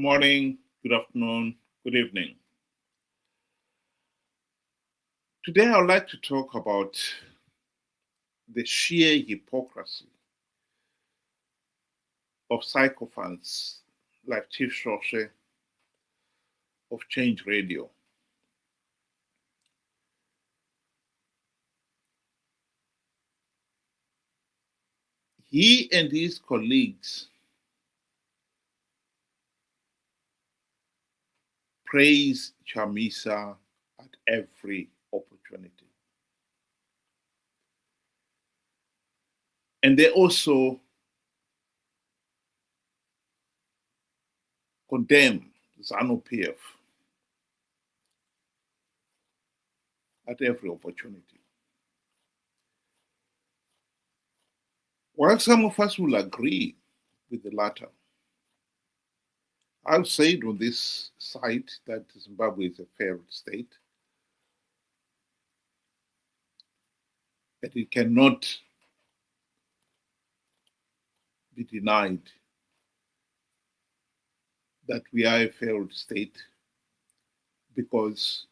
morning, good afternoon, good evening. Today, I would like to talk about the sheer hypocrisy of sycophants like Chief Svosve of Change Radio. He and his colleagues praise Chamisa at every opportunity. And they also condemn Zanu PF at every opportunity. While some of us will agree with the latter, I've said on this site that Zimbabwe is a failed state, that it cannot be denied that we are a failed state because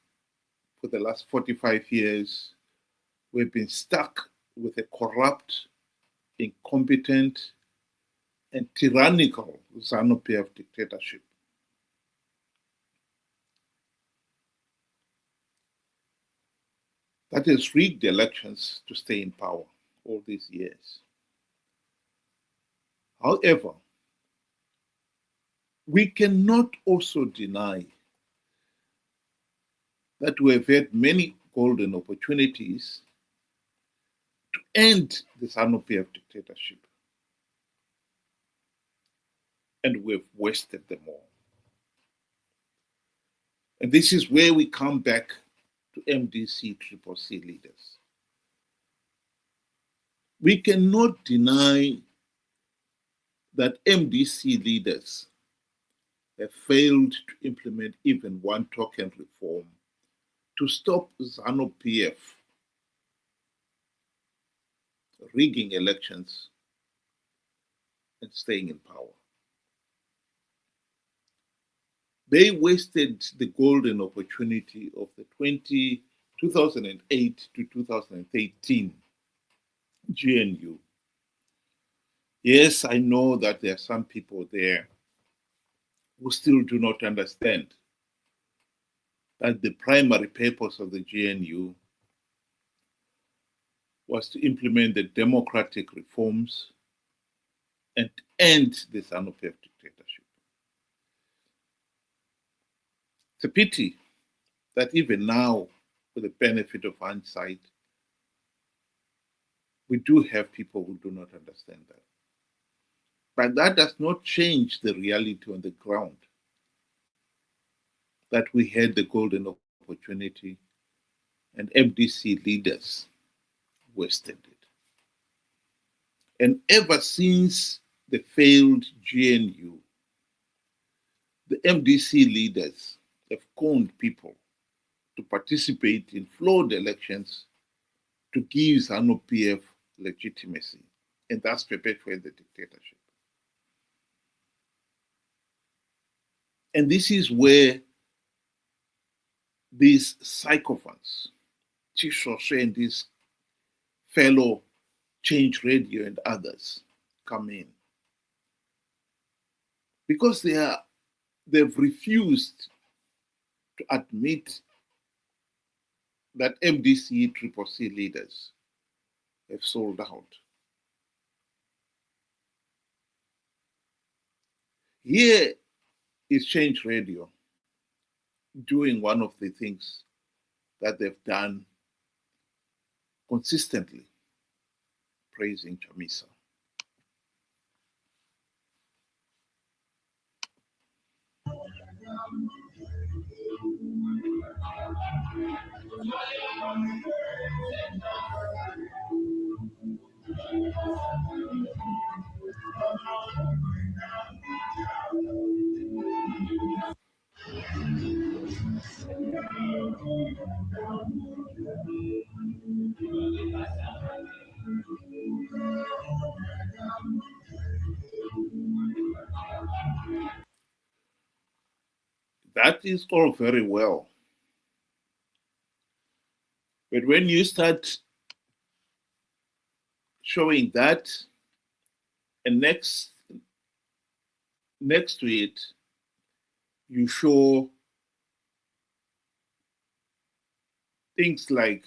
for the last 45 years, we've been stuck with a corrupt, incompetent, and tyrannical Zanu PF dictatorship. That has rigged elections to stay in power all these years. However, we cannot also deny that we have had many golden opportunities to end the Zanu PF dictatorship. And we've wasted them all. And this is where we come back to MDC CCC leaders. We cannot deny that MDC leaders have failed to implement even one token reform to stop Zanu PF rigging elections and staying in power. They wasted the golden opportunity of the 2008 to 2013 GNU. Yes, I know that there are some people there who still do not understand that the primary purpose of the GNU was to implement the democratic reforms and end the Zanu PF dictatorship. It's a pity that even now, with the benefit of hindsight, we do have people who do not understand that. But that does not change the reality on the ground, that we had the golden opportunity and MDC leaders wasted it. And ever since the failed GNU, the MDC leaders have conned people to participate in flawed elections to give Zanu PF legitimacy, and thus perpetuate the dictatorship. And this is where these sycophants, Chief Svosve and these fellow Change Radio and others come in. Because they've refused to admit that MDC CCC leaders have sold out. Here is Change Radio doing one of the things that they've done consistently, praising Chamisa. That is all very well. But when you start showing that, and next to it, you show things like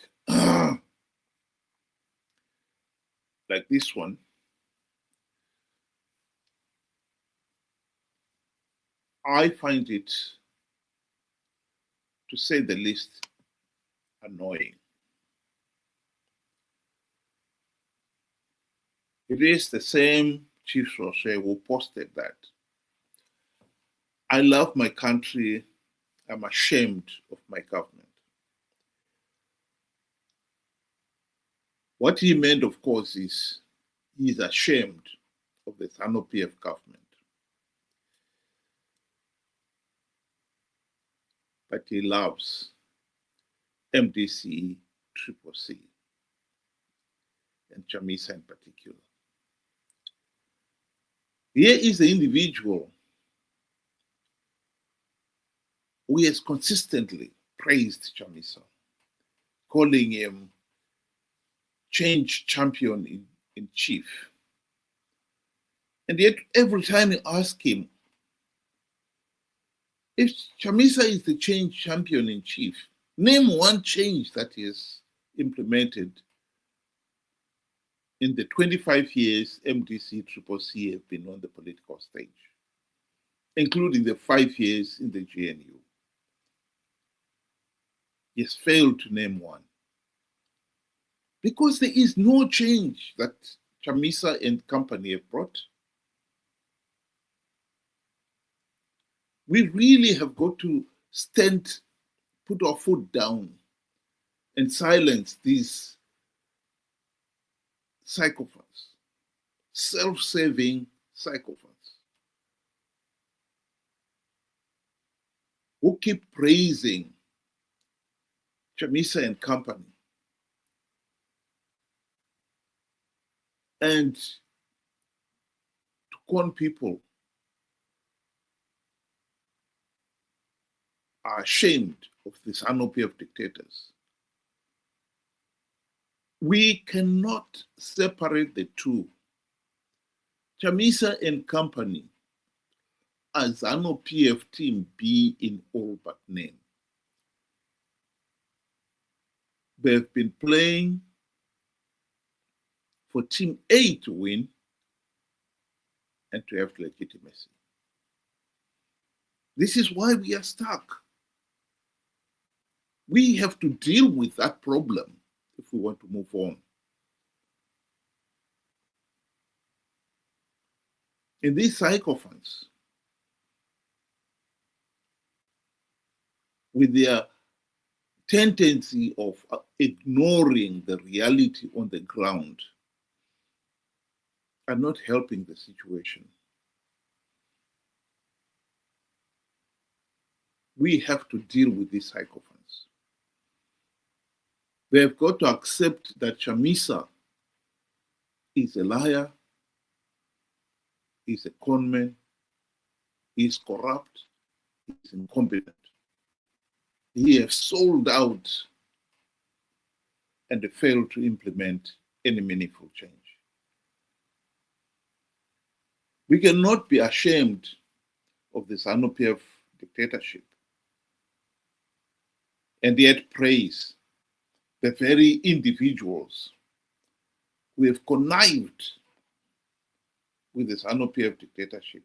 like this one. I find it, to say the least, annoying. It is the same Chief Svosve who posted that. I love my country. I'm ashamed of my government. What he meant, of course, is he's ashamed of the Zanu PF government. But he loves MDC, CCC, and Chamisa in particular. Here is the individual who has consistently praised Chamisa, calling him change champion in chief. And yet, every time you ask him, if Chamisa is the change champion in chief, name one change that he has implemented in the 25 years MDC CCC have been on the political stage, including the 5 years in the GNU. He has failed to name one. Because there is no change that Chamisa and company have brought. We really have got to put our foot down and silence these sycophants, self-serving sycophants, who keep praising Chamisa and company and to con people are ashamed of this Zanu PF dictators. We cannot separate the two. Chamisa and company are Zanu PF team B in all but name. They've been playing for team A to win and to have legitimacy. This is why we are stuck. We have to deal with that problem if we want to move on. And these sycophants, with their tendency of ignoring the reality on the ground, are not helping the situation. We have to deal with these sycophants. They have got to accept that Chamisa is a liar, is a conman, is corrupt, is incompetent. He has sold out and failed to implement any meaningful change. We cannot be ashamed of the Zanu PF dictatorship and yet praise the very individuals who have connived with the Zanu PF dictatorship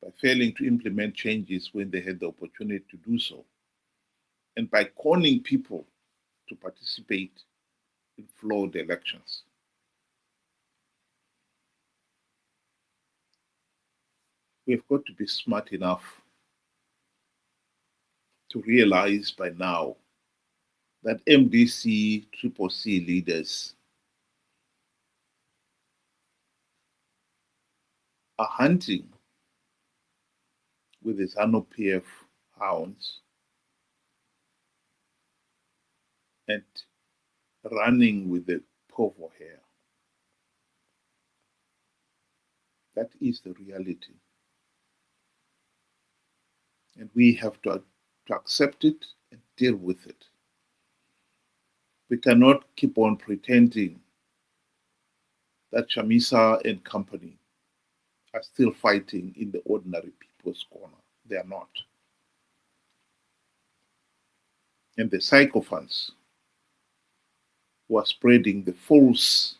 by failing to implement changes when they had the opportunity to do so, and by conning people to participate in flawed elections. We've got to be smart enough to realize by now that MDC CCC leaders are hunting with the Zanu PF hounds and running with the povo hair. That is the reality. And we have to accept it and deal with it. We cannot keep on pretending that Chamisa and company are still fighting in the ordinary people's corner. They are not. And the sycophants who are spreading the falsehoods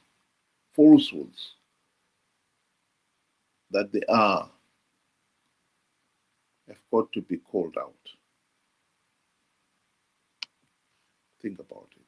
that they are have got to be called out. Think about it.